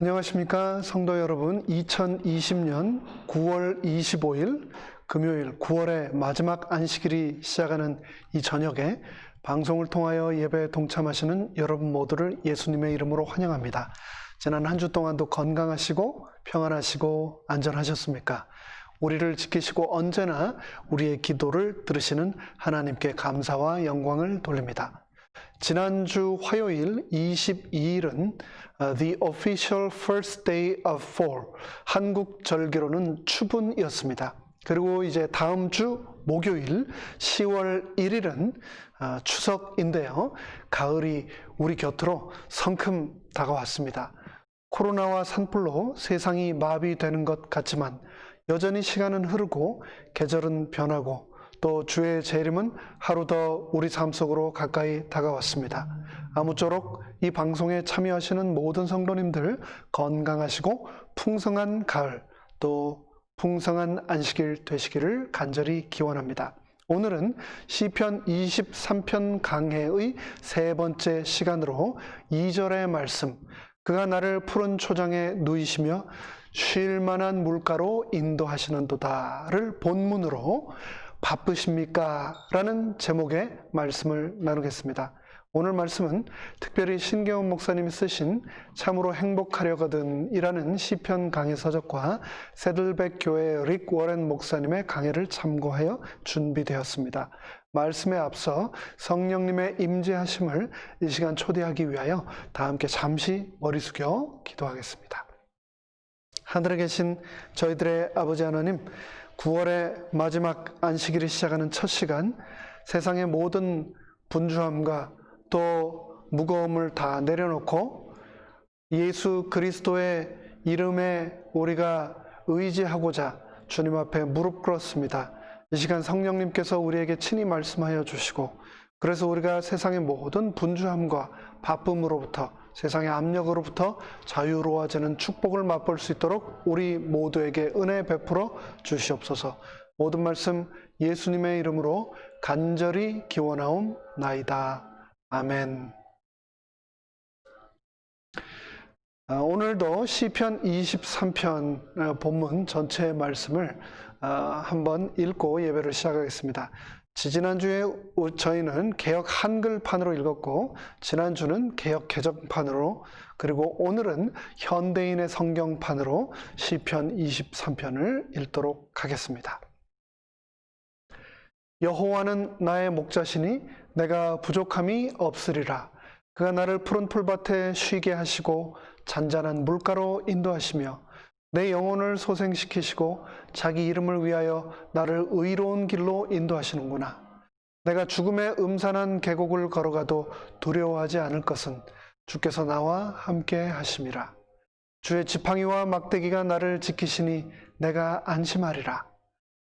안녕하십니까 성도 여러분. 2020년 9월 25일 금요일 9월의 마지막 안식일이 시작하는 이 저녁에 방송을 통하여 예배에 동참하시는 여러분 모두를 예수님의 이름으로 환영합니다. 지난 한 주 동안도 건강하시고 평안하시고 안전하셨습니까? 우리를 지키시고 언제나 우리의 기도를 들으시는 하나님께 감사와 영광을 돌립니다. 지난주 화요일 22일은 The Official First Day of Fall, 한국 절기로는 추분이었습니다. 그리고 이제 다음 주 목요일 10월 1일은 추석인데요. 가을이 우리 곁으로 성큼 다가왔습니다. 코로나와 산불로 세상이 마비되는 것 같지만 여전히 시간은 흐르고 계절은 변하고 또 주의 재림은 하루 더 우리 삶 속으로 가까이 다가왔습니다. 아무쪼록 이 방송에 참여하시는 모든 성도님들 건강하시고 풍성한 가을 또 풍성한 안식일 되시기를 간절히 기원합니다. 오늘은 시편 23편 강해의 세 번째 시간으로 2절의 말씀, 그가 나를 푸른 초장에 누이시며 쉴 만한 물가로 인도하시는도다를 본문으로 바쁘십니까? 라는 제목의 말씀을 나누겠습니다. 오늘 말씀은 특별히 신경훈 목사님이 쓰신 참으로 행복하려거든 이라는 시편 강해 서적과 새들백 교회 릭 워렌 목사님의 강해를 참고하여 준비되었습니다. 말씀에 앞서 성령님의 임재하심을 이 시간 초대하기 위하여 다 함께 잠시 머리 숙여 기도하겠습니다. 하늘에 계신 저희들의 아버지 하나님, 9월의 마지막 안식일이 시작하는 첫 시간, 세상의 모든 분주함과 또 무거움을 다 내려놓고 예수 그리스도의 이름에 우리가 의지하고자 주님 앞에 무릎 꿇었습니다. 이 시간 성령님께서 우리에게 친히 말씀하여 주시고, 그래서 우리가 세상의 모든 분주함과 바쁨으로부터, 세상의 압력으로부터 자유로워지는 축복을 맛볼 수 있도록 우리 모두에게 은혜 베풀어 주시옵소서. 모든 말씀 예수님의 이름으로 간절히 기원하옵나이다. 아멘. 오늘도 시편 23편 본문 전체 말씀을 한번 읽고 예배를 시작하겠습니다. 지난주에 저희는 개역 한글판으로 읽었고, 지난주는 개역 개정판으로, 그리고 오늘은 현대인의 성경판으로 시편 23편을 읽도록 하겠습니다. 여호와는 나의 목자시니 내가 부족함이 없으리라. 그가 나를 푸른 풀밭에 쉬게 하시고 잔잔한 물가로 인도하시며 내 영혼을 소생시키시고 자기 이름을 위하여 나를 의로운 길로 인도하시는구나. 내가 죽음의 음산한 계곡을 걸어가도 두려워하지 않을 것은 주께서 나와 함께 하심이라. 주의 지팡이와 막대기가 나를 지키시니 내가 안심하리라.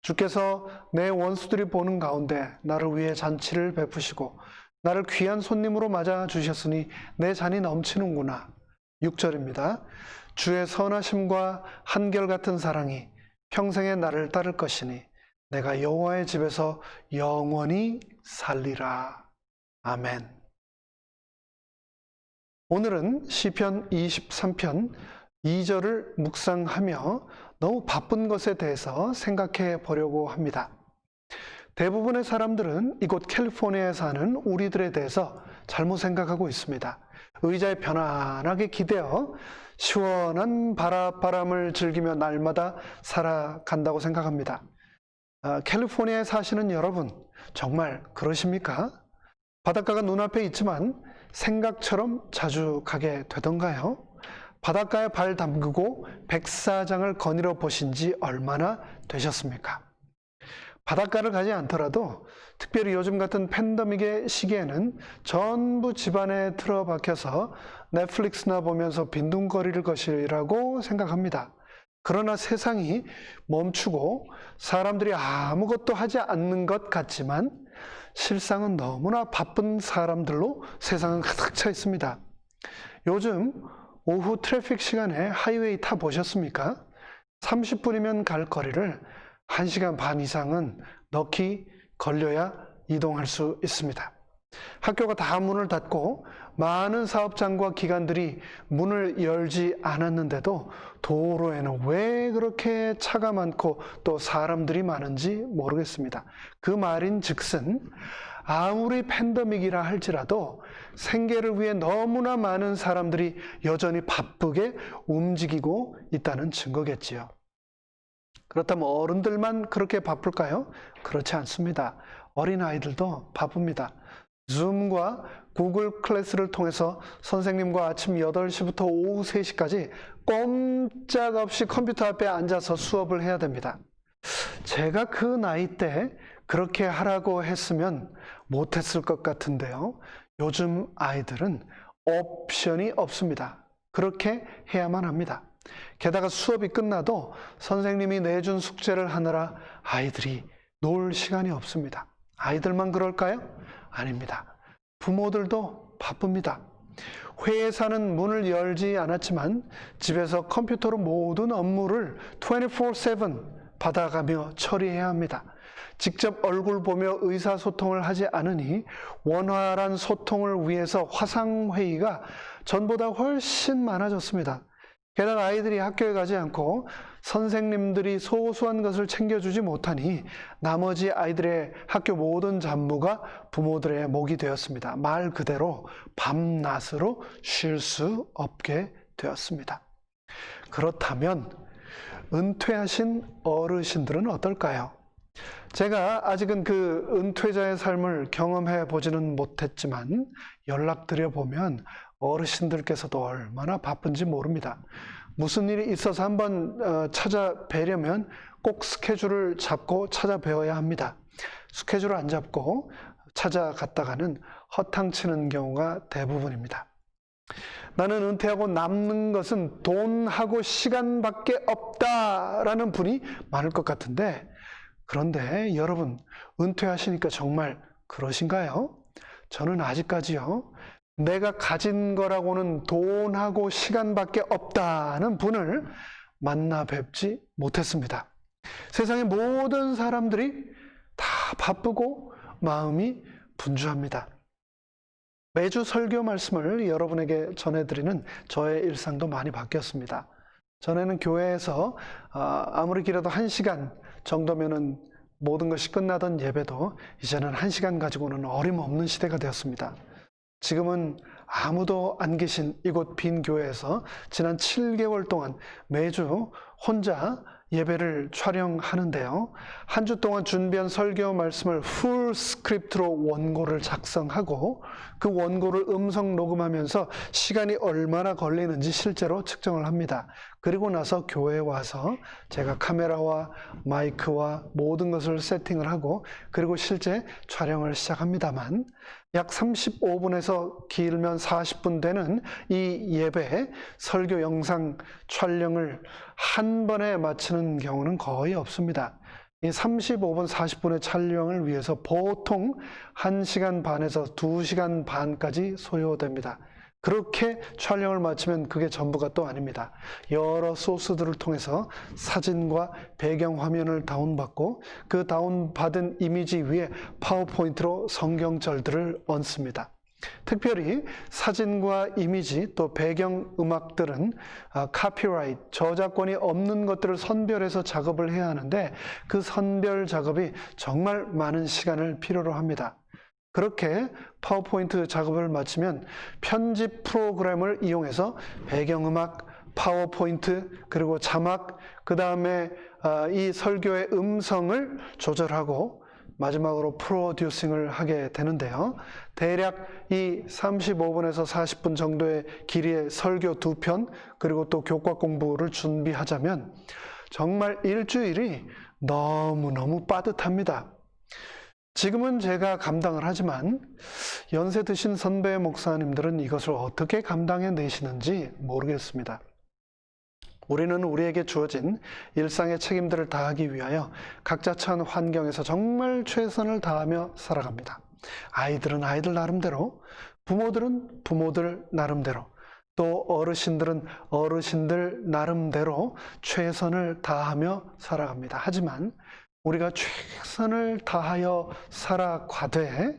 주께서 내 원수들이 보는 가운데 나를 위해 잔치를 베푸시고 나를 귀한 손님으로 맞아 주셨으니 내 잔이 넘치는구나. 6절입니다. 주의 선하심과 한결같은 사랑이 평생에 나를 따를 것이니 내가 여호와의 집에서 영원히 살리라. 아멘. 오늘은 시편 23편 2절을 묵상하며 너무 바쁜 것에 대해서 생각해 보려고 합니다. 대부분의 사람들은 이곳 캘리포니아에 사는 우리들에 대해서 잘못 생각하고 있습니다. 의자에 편안하게 기대어 시원한 바람을 즐기며 날마다 살아간다고 생각합니다. 캘리포니아에 사시는 여러분, 정말 그러십니까? 바닷가가 눈앞에 있지만 생각처럼 자주 가게 되던가요? 바닷가에 발 담그고 백사장을 거닐어 보신 지 얼마나 되셨습니까? 바닷가를 가지 않더라도 특별히 요즘 같은 팬데믹의 시기에는 전부 집안에 틀어박혀서 넷플릭스나 보면서 빈둥거릴 것이라고 생각합니다. 그러나 세상이 멈추고 사람들이 아무것도 하지 않는 것 같지만 실상은 너무나 바쁜 사람들로 세상은 가득 차 있습니다. 요즘 오후 트래픽 시간에 하이웨이 타 보셨습니까? 30분이면 갈 거리를 1시간 반 이상은 넋이 걸려야 이동할 수 있습니다. 학교가 다 문을 닫고 많은 사업장과 기관들이 문을 열지 않았는데도 도로에는 왜 그렇게 차가 많고 또 사람들이 많은지 모르겠습니다. 그 말인즉슨 아무리 팬데믹이라 할지라도 생계를 위해 너무나 많은 사람들이 여전히 바쁘게 움직이고 있다는 증거겠지요. 그렇다면 어른들만 그렇게 바쁠까요? 그렇지 않습니다. 어린아이들도 바쁩니다. 줌과 구글 클래스를 통해서 선생님과 아침 8시부터 오후 3시까지 꼼짝없이 컴퓨터 앞에 앉아서 수업을 해야 됩니다. 제가 그 나이 때 그렇게 하라고 했으면 못했을 것 같은데요. 요즘 아이들은 옵션이 없습니다. 그렇게 해야만 합니다. 게다가 수업이 끝나도 선생님이 내준 숙제를 하느라 아이들이 놀 시간이 없습니다. 아이들만 그럴까요? 아닙니다. 부모들도 바쁩니다. 회사는 문을 열지 않았지만 집에서 컴퓨터로 모든 업무를 24/7 받아가며 처리해야 합니다. 직접 얼굴 보며 의사소통을 하지 않으니 원활한 소통을 위해서 화상회의가 전보다 훨씬 많아졌습니다. 게다가 아이들이 학교에 가지 않고 선생님들이 소소한 것을 챙겨주지 못하니 나머지 아이들의 학교 모든 잡무가 부모들의 몫이 되었습니다. 말 그대로 밤낮으로 쉴 수 없게 되었습니다. 그렇다면 은퇴하신 어르신들은 어떨까요? 제가 아직은 그 은퇴자의 삶을 경험해 보지는 못했지만 연락드려 보면 어르신들께서도 얼마나 바쁜지 모릅니다. 무슨 일이 있어서 한번 찾아뵈려면 꼭 스케줄을 잡고 찾아뵈어야 합니다. 스케줄을 안 잡고 찾아갔다가는 허탕치는 경우가 대부분입니다. 나는 은퇴하고 남는 것은 돈하고 시간밖에 없다라는 분이 많을 것 같은데, 그런데 여러분 은퇴하시니까 정말 그러신가요? 저는 아직까지요, 내가 가진 거라고는 돈하고 시간밖에 없다는 분을 만나 뵙지 못했습니다. 세상의 모든 사람들이 다 바쁘고 마음이 분주합니다. 매주 설교 말씀을 여러분에게 전해드리는 저의 일상도 많이 바뀌었습니다. 전에는 교회에서 아무리 길어도 1시간 정도면은 모든 것이 끝나던 예배도 이제는 1시간 가지고는 어림없는 시대가 되었습니다. 지금은 아무도 안 계신 이곳 빈 교회에서 지난 7개월 동안 매주 혼자 예배를 촬영하는데요. 한 주 동안 준비한 설교 말씀을 풀 스크립트로 원고를 작성하고 그 원고를 음성 녹음하면서 시간이 얼마나 걸리는지 실제로 측정을 합니다. 그리고 나서 교회에 와서 제가 카메라와 마이크와 모든 것을 세팅을 하고 그리고 실제 촬영을 시작합니다만 약 35분에서 길면 40분 되는 이 예배 설교 영상 촬영을 한 번에 마치는 경우는 거의 없습니다. 이 35분, 40분의 촬영을 위해서 보통 1시간 반에서 2시간 반까지 소요됩니다. 그렇게 촬영을 마치면 그게 전부가 또 아닙니다. 여러 소스들을 통해서 사진과 배경 화면을 다운받고 그 다운받은 이미지 위에 파워포인트로 성경절들을 얹습니다. 특별히 사진과 이미지 또 배경 음악들은 카피라이트, 저작권이 없는 것들을 선별해서 작업을 해야 하는데 그 선별 작업이 정말 많은 시간을 필요로 합니다. 그렇게 파워포인트 작업을 마치면 편집 프로그램을 이용해서 배경음악, 파워포인트, 그리고 자막, 그 다음에 이 설교의 음성을 조절하고 마지막으로 프로듀싱을 하게 되는데요. 대략 이 35분에서 40분 정도의 길이의 설교 2편, 그리고 또 교과 공부를 준비하자면 정말 일주일이 너무너무 빠듯합니다. 지금은 제가 감당을 하지만 연세 드신 선배 목사님들은 이것을 어떻게 감당해 내시는지 모르겠습니다. 우리는 우리에게 주어진 일상의 책임들을 다하기 위하여 각자 처한 환경에서 정말 최선을 다하며 살아갑니다. 아이들은 아이들 나름대로, 부모들은 부모들 나름대로, 또 어르신들은 어르신들 나름대로 최선을 다하며 살아갑니다. 하지만 우리가 최선을 다하여 살아가되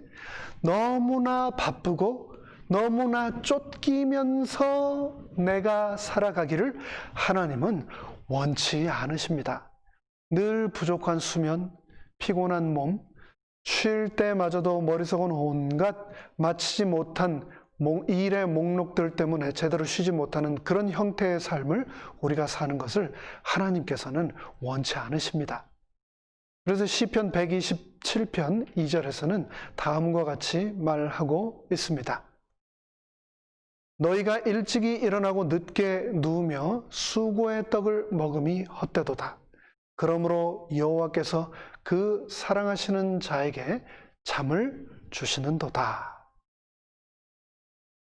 너무나 바쁘고 너무나 쫓기면서 내가 살아가기를 하나님은 원치 않으십니다. 늘 부족한 수면, 피곤한 몸, 쉴 때마저도 머릿속은 온갖 마치지 못한 일의 목록들 때문에 제대로 쉬지 못하는 그런 형태의 삶을 우리가 사는 것을 하나님께서는 원치 않으십니다. 그래서 시편 127편 2절에서는 다음과 같이 말하고 있습니다. 너희가 일찍이 일어나고 늦게 누우며 수고의 떡을 먹음이 헛되도다. 그러므로 여호와께서 그 사랑하시는 자에게 잠을 주시는도다.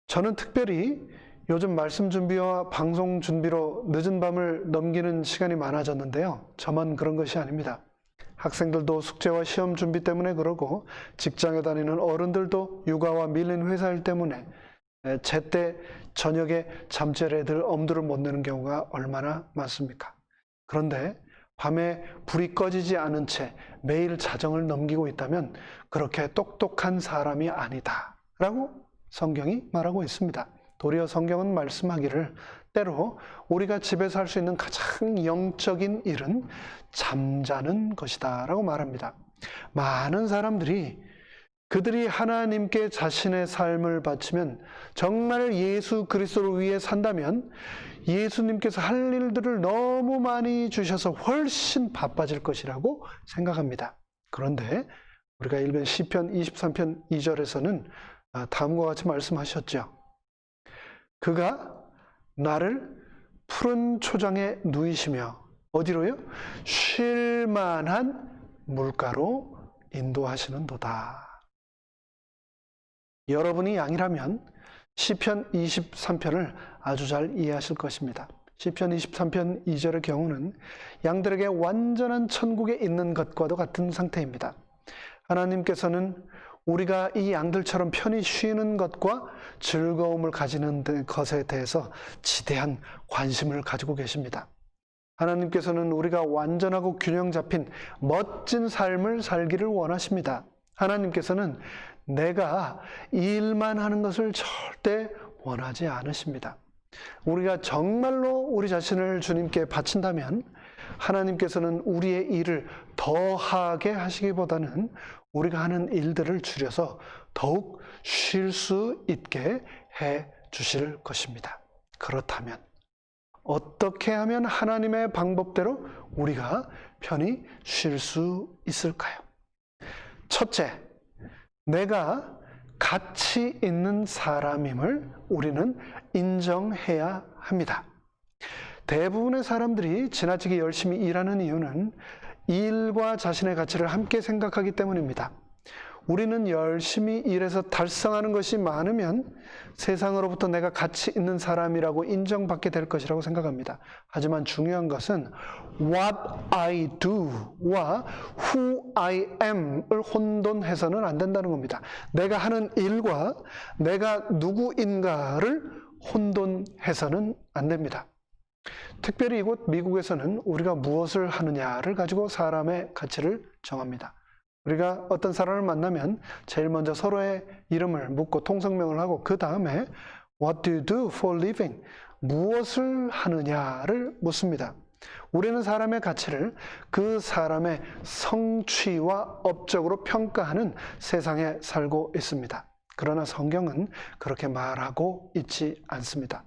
저는 특별히 요즘 말씀 준비와 방송 준비로 늦은 밤을 넘기는 시간이 많아졌는데요. 저만 그런 것이 아닙니다. 학생들도 숙제와 시험 준비 때문에 그러고 직장에 다니는 어른들도 육아와 밀린 회사일 때문에 제때 저녁에 잠자리에 들 엄두를 못 내는 경우가 얼마나 많습니까? 그런데 밤에 불이 꺼지지 않은 채 매일 자정을 넘기고 있다면 그렇게 똑똑한 사람이 아니다 라고 성경이 말하고 있습니다. 도리어 성경은 말씀하기를 때로 우리가 집에서 할 수 있는 가장 영적인 일은 잠자는 것이다 라고 말합니다. 많은 사람들이 그들이 하나님께 자신의 삶을 바치면, 정말 예수 그리스도를 위해 산다면 예수님께서 할 일들을 너무 많이 주셔서 훨씬 바빠질 것이라고 생각합니다. 그런데 우리가 읽은 시편 23편 2절에서는 다음과 같이 말씀하셨죠. 그가 나를 푸른 초장에 누이시며 어디로요? 쉴 만한 물가로 인도하시는도다. 여러분이 양이라면 시편 23편을 아주 잘 이해하실 것입니다. 시편 23편 2절의 경우는 양들에게 완전한 천국에 있는 것과도 같은 상태입니다. 하나님께서는 우리가 이 양들처럼 편히 쉬는 것과 즐거움을 가지는 것에 대해서 지대한 관심을 가지고 계십니다. 하나님께서는 우리가 완전하고 균형 잡힌 멋진 삶을 살기를 원하십니다. 하나님께서는 내가 일만 하는 것을 절대 원하지 않으십니다. 우리가 정말로 우리 자신을 주님께 바친다면 하나님께서는 우리의 일을 더하게 하시기보다는 우리가 하는 일들을 줄여서 더욱 쉴 수 있게 해 주실 것입니다. 그렇다면 어떻게 하면 하나님의 방법대로 우리가 편히 쉴 수 있을까요? 첫째, 내가 가치 있는 사람임을 우리는 인정해야 합니다. 대부분의 사람들이 지나치게 열심히 일하는 이유는 일과 자신의 가치를 함께 생각하기 때문입니다. 우리는 열심히 일해서 달성하는 것이 많으면 세상으로부터 내가 가치 있는 사람이라고 인정받게 될 것이라고 생각합니다. 하지만 중요한 것은 what I do와 who I am을 혼돈해서는 안 된다는 겁니다. 내가 하는 일과 내가 누구인가를 혼돈해서는 안 됩니다. 특별히 이곳 미국에서는 우리가 무엇을 하느냐를 가지고 사람의 가치를 정합니다. 우리가 어떤 사람을 만나면 제일 먼저 서로의 이름을 묻고 통성명을 하고 그 다음에 What do you do for living? 무엇을 하느냐를 묻습니다. 우리는 사람의 가치를 그 사람의 성취와 업적으로 평가하는 세상에 살고 있습니다. 그러나 성경은 그렇게 말하고 있지 않습니다.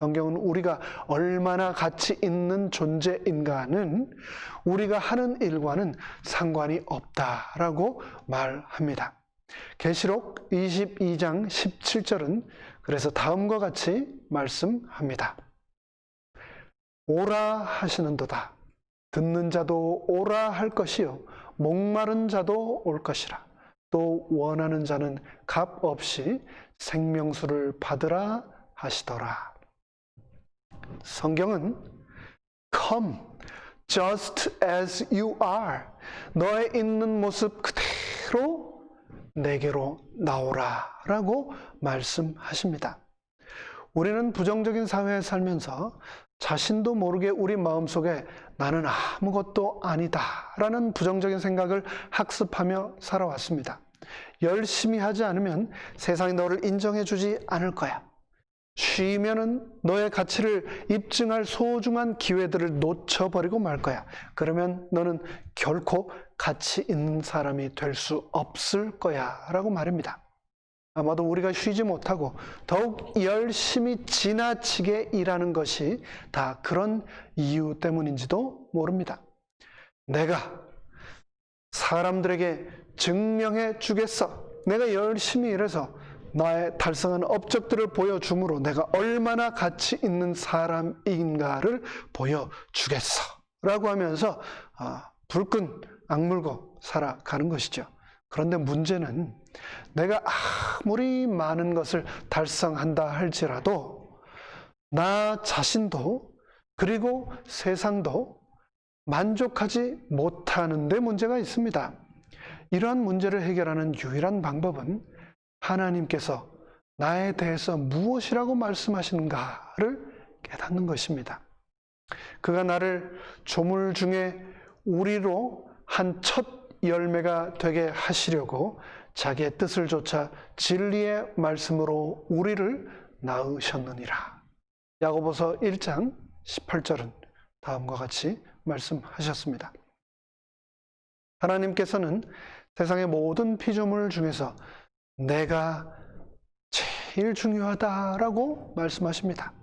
성경은 우리가 얼마나 가치 있는 존재인가는 우리가 하는 일과는 상관이 없다라고 말합니다. 계시록 22장 17절은 그래서 다음과 같이 말씀합니다. 오라 하시는도다. 듣는 자도 오라 할 것이요 목마른 자도 올 것이라. 또 원하는 자는 값 없이 생명수를 받으라 하시더라. 성경은 Come just as you are. 너의 있는 모습 그대로 내게로 나오라 라고 말씀하십니다. 우리는 부정적인 사회에 살면서 자신도 모르게 우리 마음속에 나는 아무것도 아니다 라는 부정적인 생각을 학습하며 살아왔습니다. 열심히 하지 않으면 세상이 너를 인정해 주지 않을 거야. 쉬면은 너의 가치를 입증할 소중한 기회들을 놓쳐버리고 말 거야. 그러면 너는 결코 가치 있는 사람이 될 수 없을 거야 라고 말입니다. 아마도 우리가 쉬지 못하고 더욱 열심히 지나치게 일하는 것이 다 그런 이유 때문인지도 모릅니다. 내가 사람들에게 증명해 주겠어. 내가 열심히 일해서 나의 달성한 업적들을 보여줌으로 내가 얼마나 가치 있는 사람인가를 보여주겠어 라고 하면서 불끈 악물고 살아가는 것이죠. 그런데 문제는 내가 아무리 많은 것을 달성한다 할지라도 나 자신도 그리고 세상도 만족하지 못하는 데 문제가 있습니다. 이러한 문제를 해결하는 유일한 방법은 하나님께서 나에 대해서 무엇이라고 말씀하시는가를 깨닫는 것입니다. 그가 나를 조물 중에 우리로 한 첫 열매가 되게 하시려고 자기의 뜻을 좇아 진리의 말씀으로 우리를 낳으셨느니라. 야고보서 1장 18절은 다음과 같이 말씀하셨습니다. 하나님께서는 세상의 모든 피조물 중에서 내가 제일 중요하다라고 말씀하십니다.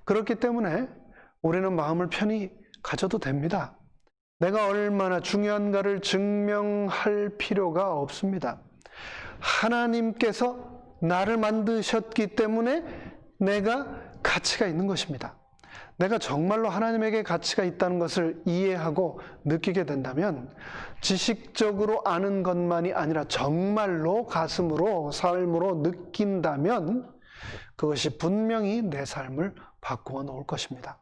그렇기 때문에 우리는 마음을 편히 가져도 됩니다. 내가 얼마나 중요한가를 증명할 필요가 없습니다. 하나님께서 나를 만드셨기 때문에 내가 가치가 있는 것입니다. 내가 정말로 하나님에게 가치가 있다는 것을 이해하고 느끼게 된다면 지식적으로 아는 것만이 아니라 정말로 가슴으로 삶으로 느낀다면 그것이 분명히 내 삶을 바꾸어 놓을 것입니다.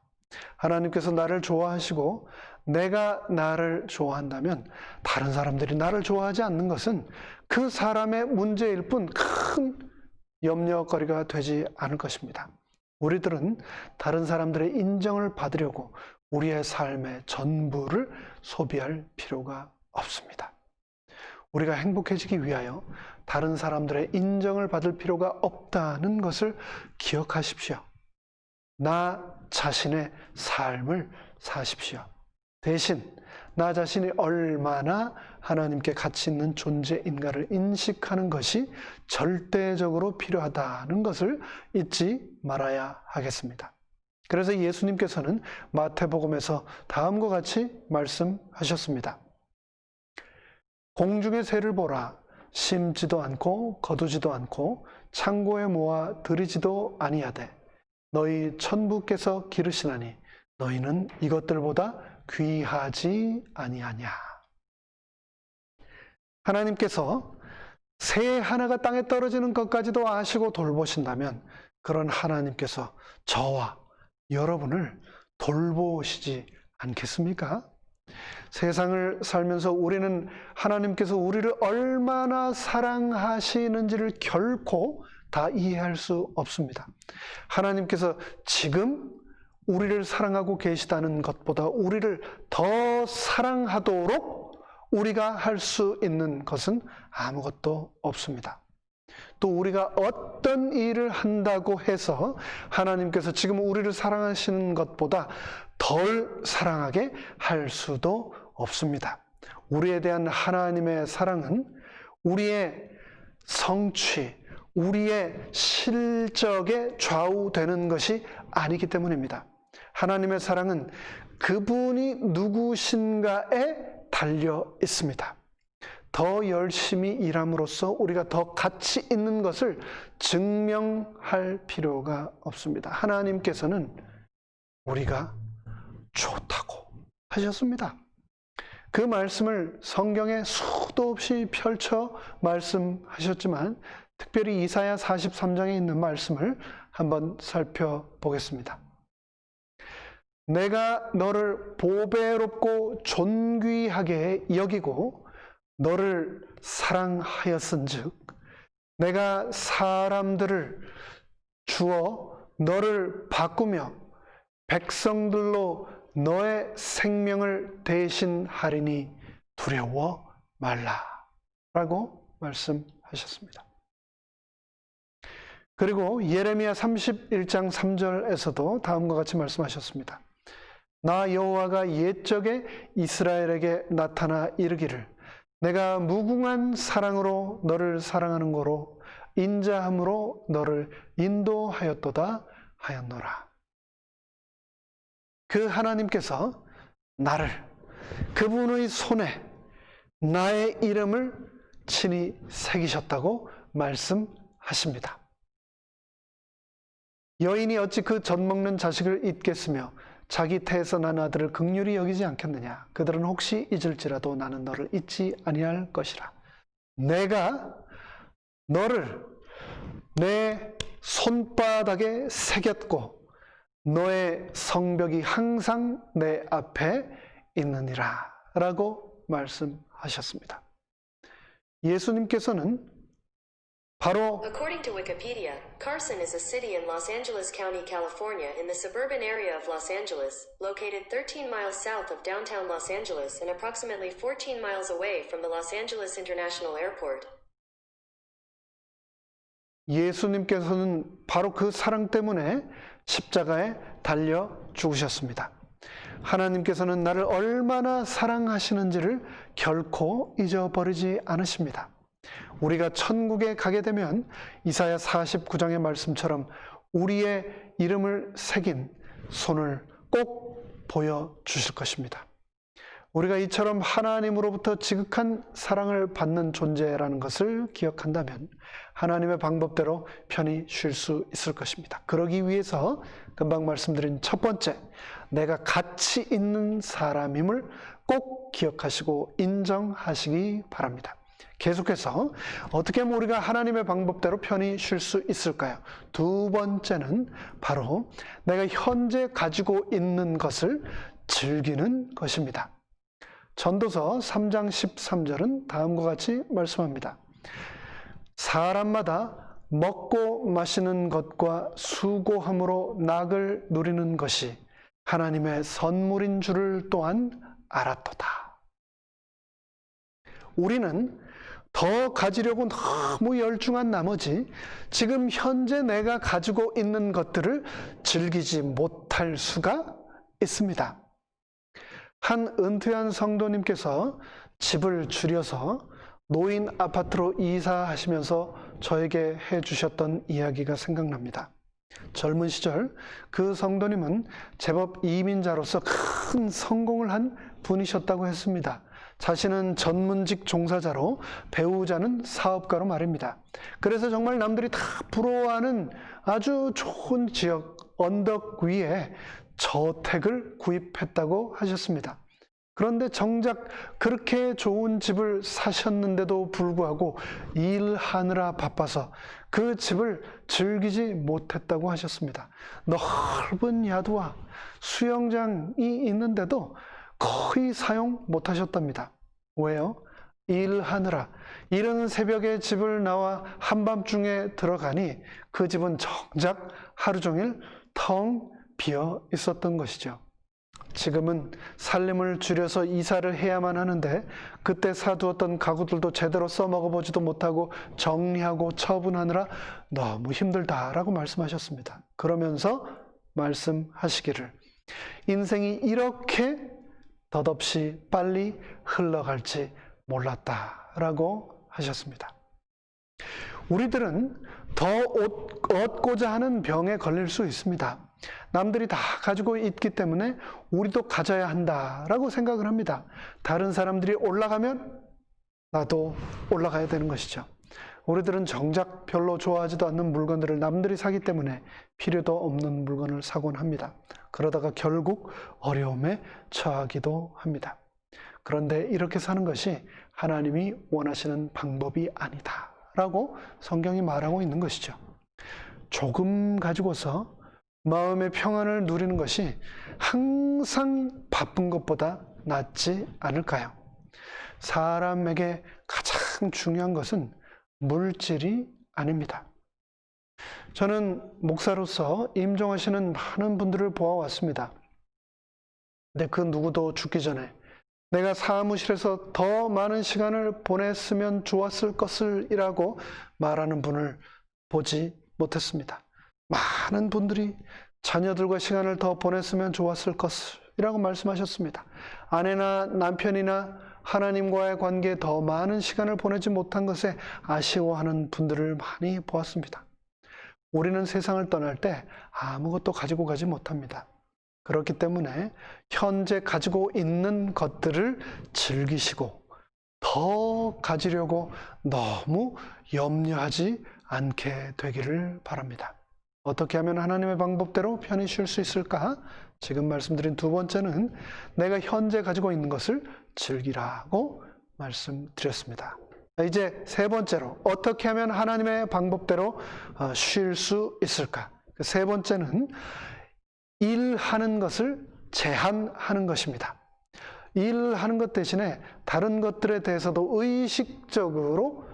하나님께서 나를 좋아하시고 내가 나를 좋아한다면 다른 사람들이 나를 좋아하지 않는 것은 그 사람의 문제일 뿐 큰 염려거리가 되지 않을 것입니다. 우리들은 다른 사람들의 인정을 받으려고 우리의 삶의 전부를 소비할 필요가 없습니다. 우리가 행복해지기 위하여 다른 사람들의 인정을 받을 필요가 없다는 것을 기억하십시오. 나 자신의 삶을 사십시오. 대신 나 자신이 얼마나 하나님께 가치 있는 존재인가를 인식하는 것이 절대적으로 필요하다는 것을 잊지 말아야 하겠습니다. 그래서 예수님께서는 마태복음에서 다음과 같이 말씀하셨습니다. 공중의 새를 보라. 심지도 않고 거두지도 않고 창고에 모아 들이지도 아니하되 너희 천부께서 기르시나니 너희는 이것들보다 귀하지 아니하냐. 하나님께서 새 하나가 땅에 떨어지는 것까지도 아시고 돌보신다면 그런 하나님께서 저와 여러분을 돌보시지 않겠습니까? 세상을 살면서 우리는 하나님께서 우리를 얼마나 사랑하시는지를 결코 다 이해할 수 없습니다. 하나님께서 지금 우리를 사랑하고 계시다는 것보다 우리를 더 사랑하도록 우리가 할 수 있는 것은 아무것도 없습니다. 또 우리가 어떤 일을 한다고 해서 하나님께서 지금 우리를 사랑하시는 것보다 덜 사랑하게 할 수도 없습니다. 우리에 대한 하나님의 사랑은 우리의 성취, 우리의 실적에 좌우되는 것이 아니기 때문입니다. 하나님의 사랑은 그분이 누구신가에 달려 있습니다. 더 열심히 일함으로써 우리가 더 가치 있는 것을 증명할 필요가 없습니다. 하나님께서는 우리가 좋다고 하셨습니다. 그 말씀을 성경에 수도 없이 펼쳐 말씀하셨지만 특별히 이사야 43장에 있는 말씀을 한번 살펴보겠습니다. 내가 너를 보배롭고 존귀하게 여기고 너를 사랑하였은즉 내가 사람들을 주어 너를 바꾸며 백성들로 너의 생명을 대신하리니 두려워 말라 라고 말씀하셨습니다. 그리고 예레미야 31장 3절에서도 다음과 같이 말씀하셨습니다. 나 여호와가 옛적에 이스라엘에게 나타나 이르기를 내가 무궁한 사랑으로 너를 사랑하는 거로 인자함으로 너를 인도하였도다 하였노라. 그 하나님께서 나를 그분의 손에 나의 이름을 친히 새기셨다고 말씀하십니다. 여인이 어찌 그 젖먹는 자식을 잊겠으며 자기 태에서 난 아들을 긍휼히 여기지 않겠느냐. 그들은 혹시 잊을지라도 나는 너를 잊지 아니할 것이라. 내가 너를 내 손바닥에 새겼고 너의 성벽이 항상 내 앞에 있느니라 라고 말씀하셨습니다. 예수님께서는 바로 According to Wikipedia, Carson is a city in Los Angeles County, California, in the suburban area of Los Angeles, located 13 miles south of downtown Los Angeles and approximately 14 miles away from the Los Angeles International Airport. 예수님께서는 바로 그 사랑 때문에 십자가에 달려 죽으셨습니다. 하나님께서는 나를 얼마나 사랑하시는지를 결코 잊어버리지 않으십니다. 우리가 천국에 가게 되면 이사야 49장의 말씀처럼 우리의 이름을 새긴 손을 꼭 보여주실 것입니다. 우리가 이처럼 하나님으로부터 지극한 사랑을 받는 존재라는 것을 기억한다면 하나님의 방법대로 편히 쉴 수 있을 것입니다. 그러기 위해서 금방 말씀드린 첫 번째, 내가 가치 있는 사람임을 꼭 기억하시고 인정하시기 바랍니다. 계속해서 어떻게 하면 우리가 하나님의 방법대로 편히 쉴 수 있을까요? 두 번째는 바로 내가 현재 가지고 있는 것을 즐기는 것입니다. 전도서 3장 13절은 다음과 같이 말씀합니다. 사람마다 먹고 마시는 것과 수고함으로 낙을 누리는 것이 하나님의 선물인 줄을 또한 알았도다. 우리는 더 가지려고 너무 열중한 나머지 지금 현재 내가 가지고 있는 것들을 즐기지 못할 수가 있습니다. 한 은퇴한 성도님께서 집을 줄여서 노인 아파트로 이사하시면서 저에게 해주셨던 이야기가 생각납니다. 젊은 시절 그 성도님은 제법 이민자로서 큰 성공을 한 분이셨다고 했습니다. 자신은 전문직 종사자로 배우자는 사업가로 말입니다. 그래서 정말 남들이 다 부러워하는 아주 좋은 지역 언덕 위에 저택을 구입했다고 하셨습니다. 그런데 정작 그렇게 좋은 집을 사셨는데도 불구하고 일하느라 바빠서 그 집을 즐기지 못했다고 하셨습니다. 넓은 야도와 수영장이 있는데도 거의 사용 못하셨답니다. 왜요? 일하느라 이른 새벽에 집을 나와 한밤중에 들어가니 그 집은 정작 하루 종일 텅 비어 있었던 것이죠. 지금은 살림을 줄여서 이사를 해야만 하는데 그때 사두었던 가구들도 제대로 써먹어보지도 못하고 정리하고 처분하느라 너무 힘들다라고 말씀하셨습니다. 그러면서 말씀하시기를 인생이 이렇게 덧없이 빨리 흘러갈지 몰랐다라고 하셨습니다. 우리들은 더 얻고자 하는 병에 걸릴 수 있습니다. 남들이 다 가지고 있기 때문에 우리도 가져야 한다라고 생각을 합니다. 다른 사람들이 올라가면 나도 올라가야 되는 것이죠. 우리들은 정작 별로 좋아하지도 않는 물건들을 남들이 사기 때문에 필요도 없는 물건을 사곤 합니다. 그러다가 결국 어려움에 처하기도 합니다. 그런데 이렇게 사는 것이 하나님이 원하시는 방법이 아니다라고 성경이 말하고 있는 것이죠. 조금 가지고서 마음의 평안을 누리는 것이 항상 바쁜 것보다 낫지 않을까요? 사람에게 가장 중요한 것은 물질이 아닙니다. 저는 목사로서 임종하시는 많은 분들을 보아왔습니다. 근데 그 누구도 죽기 전에 내가 사무실에서 더 많은 시간을 보냈으면 좋았을 것을이라고 말하는 분을 보지 못했습니다. 많은 분들이 자녀들과 시간을 더 보냈으면 좋았을 것이라고 말씀하셨습니다. 아내나 남편이나 하나님과의 관계에 더 많은 시간을 보내지 못한 것에 아쉬워하는 분들을 많이 보았습니다. 우리는 세상을 떠날 때 아무것도 가지고 가지 못합니다. 그렇기 때문에 현재 가지고 있는 것들을 즐기시고 더 가지려고 너무 염려하지 않게 되기를 바랍니다. 어떻게 하면 하나님의 방법대로 편히 쉴 수 있을까? 지금 말씀드린 두 번째는 내가 현재 가지고 있는 것을 즐기라고 말씀드렸습니다. 이제 세 번째로 어떻게 하면 하나님의 방법대로 쉴 수 있을까? 세 번째는 일하는 것을 제한하는 것입니다. 일하는 것 대신에 다른 것들에 대해서도 의식적으로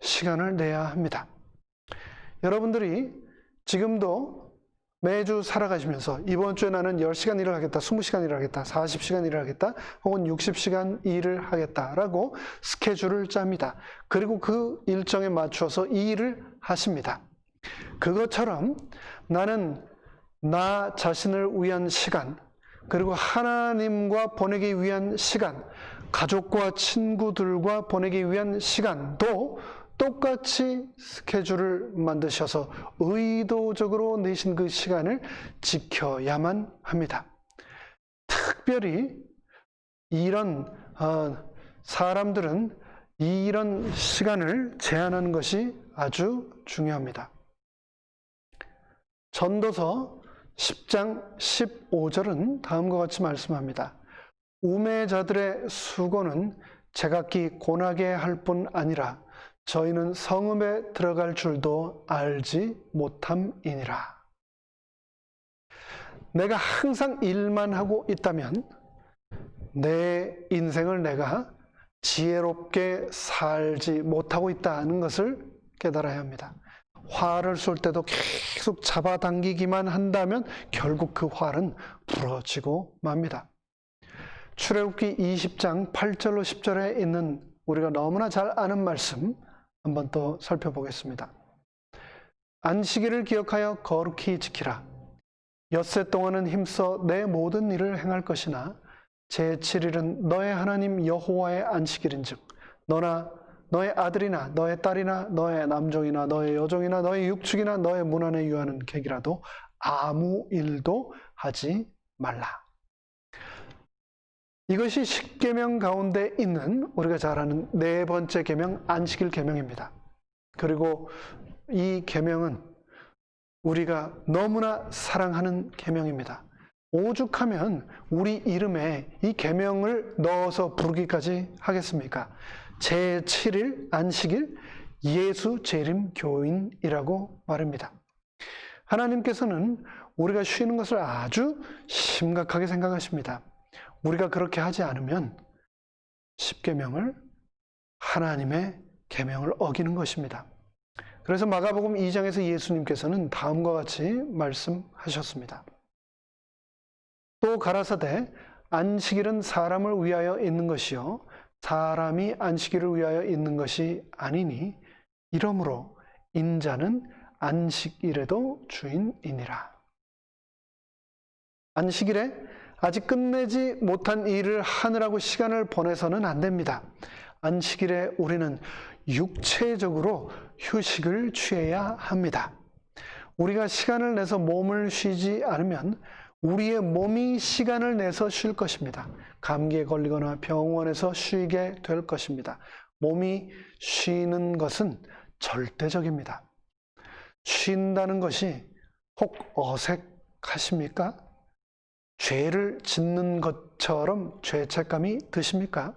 시간을 내야 합니다. 여러분들이 지금도 매주 살아가시면서 이번 주에 나는 10시간 일을 하겠다, 20시간 일을 하겠다, 40시간 일을 하겠다, 혹은 60시간 일을 하겠다라고 스케줄을 짭니다. 그리고 그 일정에 맞춰서 이 일을 하십니다. 그것처럼 나는 나 자신을 위한 시간, 그리고 하나님과 보내기 위한 시간, 가족과 친구들과 보내기 위한 시간도 똑같이 스케줄을 만드셔서 의도적으로 내신 그 시간을 지켜야만 합니다. 특별히 이런 사람들은 이런 시간을 제한하는 것이 아주 중요합니다. 전도서 10장 15절은 다음과 같이 말씀합니다. 우매자들의 수고는 제각기 고나게 할 뿐 아니라 저희는 성읍에 들어갈 줄도 알지 못함이니라. 내가 항상 일만 하고 있다면 내 인생을 내가 지혜롭게 살지 못하고 있다는 것을 깨달아야 합니다. 활을 쏠 때도 계속 잡아당기기만 한다면 결국 그 활은 부러지고 맙니다. 출애굽기 20장 8절로 10절에 있는 우리가 너무나 잘 아는 말씀 한번 또 살펴보겠습니다. 안식일을 기억하여 거룩히 지키라. 엿새 동안은 힘써 내 모든 일을 행할 것이나 제7일은 너의 하나님 여호와의 안식일인즉 너나 너의 아들이나 너의 딸이나 너의 남종이나 너의 여종이나 너의 육축이나 너의 문 안에 유하는 객이라도 아무 일도 하지 말라. 이것이 십계명 가운데 있는 우리가 잘 아는 네 번째 계명 안식일 계명입니다. 그리고 이 계명은 우리가 너무나 사랑하는 계명입니다. 오죽하면 우리 이름에 이 계명을 넣어서 부르기까지 하겠습니까? 제7일 안식일 예수 재림 교인이라고 말합니다. 하나님께서는 우리가 쉬는 것을 아주 심각하게 생각하십니다. 우리가 그렇게 하지 않으면 십계명을 하나님의 계명을 어기는 것입니다. 그래서 마가복음 2장에서 예수님께서는 다음과 같이 말씀하셨습니다. 또 가라사대 안식일은 사람을 위하여 있는 것이요 사람이 안식일을 위하여 있는 것이 아니니 이러므로 인자는 안식일에도 주인이니라. 안식일에 아직 끝내지 못한 일을 하느라고 시간을 보내서는 안 됩니다. 안식일에 우리는 육체적으로 휴식을 취해야 합니다. 우리가 시간을 내서 몸을 쉬지 않으면 우리의 몸이 시간을 내서 쉴 것입니다. 감기에 걸리거나 병원에서 쉬게 될 것입니다. 몸이 쉬는 것은 절대적입니다. 쉰다는 것이 혹 어색하십니까? 죄를 짓는 것처럼 죄책감이 드십니까?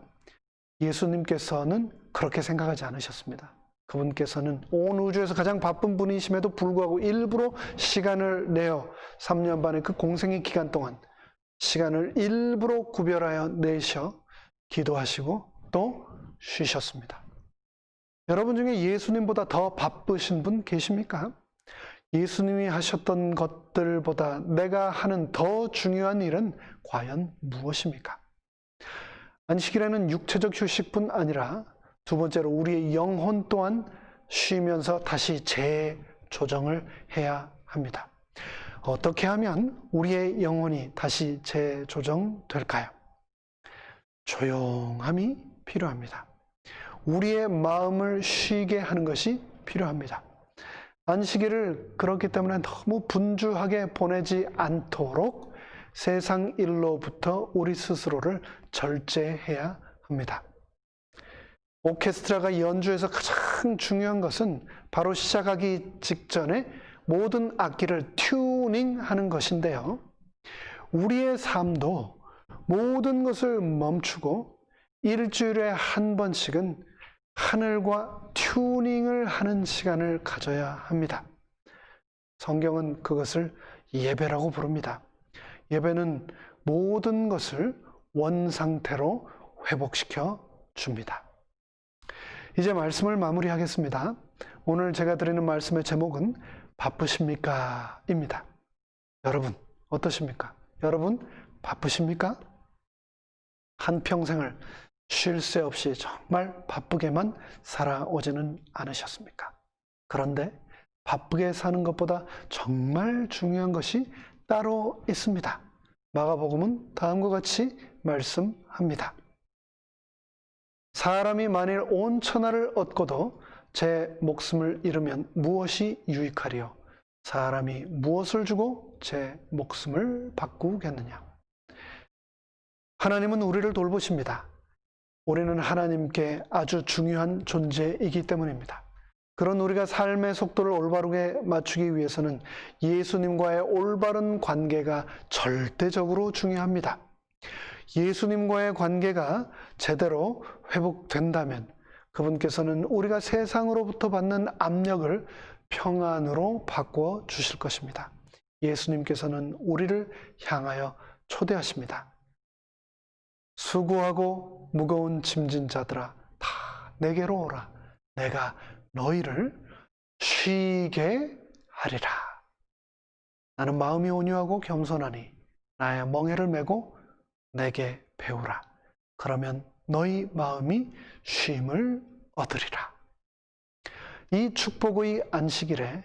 예수님께서는 그렇게 생각하지 않으셨습니다. 그분께서는 온 우주에서 가장 바쁜 분이심에도 불구하고 일부러 시간을 내어 3년 반의 그 공생의 기간 동안 시간을 일부러 구별하여 내셔 기도하시고 또 쉬셨습니다. 여러분 중에 예수님보다 더 바쁘신 분 계십니까? 예수님이 하셨던 것들보다 내가 하는 더 중요한 일은 과연 무엇입니까? 안식일에는 육체적 휴식뿐 아니라 두 번째로 우리의 영혼 또한 쉬면서 다시 재조정을 해야 합니다. 어떻게 하면 우리의 영혼이 다시 재조정될까요? 조용함이 필요합니다. 우리의 마음을 쉬게 하는 것이 필요합니다. 안식일을 그렇기 때문에 너무 분주하게 보내지 않도록 세상 일로부터 우리 스스로를 절제해야 합니다. 오케스트라가 연주에서 가장 중요한 것은 바로 시작하기 직전에 모든 악기를 튜닝하는 것인데요. 우리의 삶도 모든 것을 멈추고 일주일에 한 번씩은 하늘과 튜닝을 하는 시간을 가져야 합니다. 성경은 그것을 예배라고 부릅니다. 예배는 모든 것을 원상태로 회복시켜 줍니다. 이제 말씀을 마무리하겠습니다. 오늘 제가 드리는 말씀의 제목은 바쁘십니까? 입니다. 여러분 어떠십니까? 여러분 바쁘십니까? 한평생을 쉴 새 없이 정말 바쁘게만 살아오지는 않으셨습니까? 그런데 바쁘게 사는 것보다 정말 중요한 것이 따로 있습니다. 마가복음은 다음과 같이 말씀합니다. 사람이 만일 온 천하를 얻고도 제 목숨을 잃으면 무엇이 유익하리요? 사람이 무엇을 주고 제 목숨을 바꾸겠느냐? 하나님은 우리를 돌보십니다. 우리는 하나님께 아주 중요한 존재이기 때문입니다. 그런 우리가 삶의 속도를 올바르게 맞추기 위해서는 예수님과의 올바른 관계가 절대적으로 중요합니다. 예수님과의 관계가 제대로 회복된다면 그분께서는 우리가 세상으로부터 받는 압력을 평안으로 바꿔 주실 것입니다. 예수님께서는 우리를 향하여 초대하십니다. 수고하고 무거운 짐진 자들아 다 내게로 오라. 내가 너희를 쉬게 하리라. 나는 마음이 온유하고 겸손하니 나의 멍에를 메고 내게 배우라. 그러면 너희 마음이 쉼을 얻으리라. 이 축복의 안식일에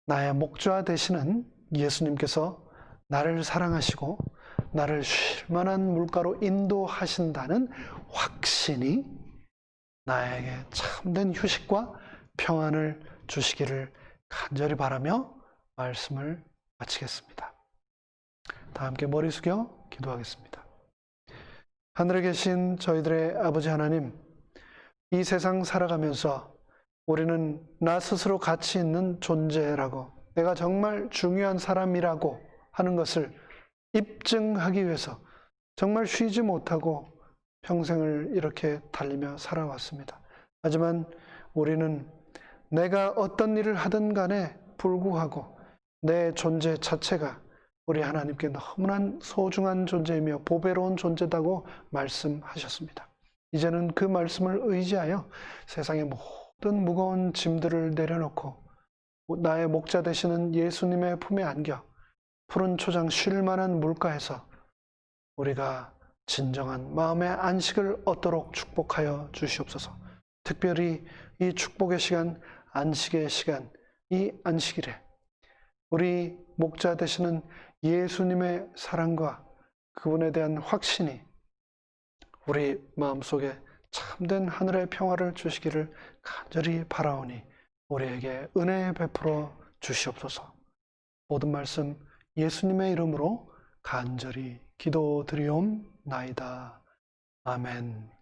나의 목자 되시는 예수님께서 나를 사랑하시고 나를 쉴 만한 물가로 인도하신다는 확신이 나에게 참된 휴식과 평안을 주시기를 간절히 바라며 말씀을 마치겠습니다. 다 함께 머리 숙여 기도하겠습니다. 하늘에 계신 저희들의 아버지 하나님, 이 세상 살아가면서 우리는 나 스스로 가치 있는 존재라고, 내가 정말 중요한 사람이라고 하는 것을 입증하기 위해서 정말 쉬지 못하고 평생을 이렇게 달리며 살아왔습니다. 하지만 우리는 내가 어떤 일을 하든 간에 불구하고 내 존재 자체가 우리 하나님께 너무나 소중한 존재이며 보배로운 존재다고 말씀하셨습니다. 이제는 그 말씀을 의지하여 세상의 모든 무거운 짐들을 내려놓고 나의 목자 되시는 예수님의 품에 안겨 푸른 초장 쉴 만한 물가에서 우리가 진정한 마음의 안식을 얻도록 축복하여 주시옵소서. 특별히 이 축복의 시간, 안식의 시간, 이 안식일에 우리 목자 되시는 예수님의 사랑과 그분에 대한 확신이 우리 마음속에 참된 하늘의 평화를 주시기를 간절히 바라오니 우리에게 은혜 베풀어 주시옵소서. 모든 말씀 예수님의 이름으로 간절히 기도드리옵나이다. 아멘.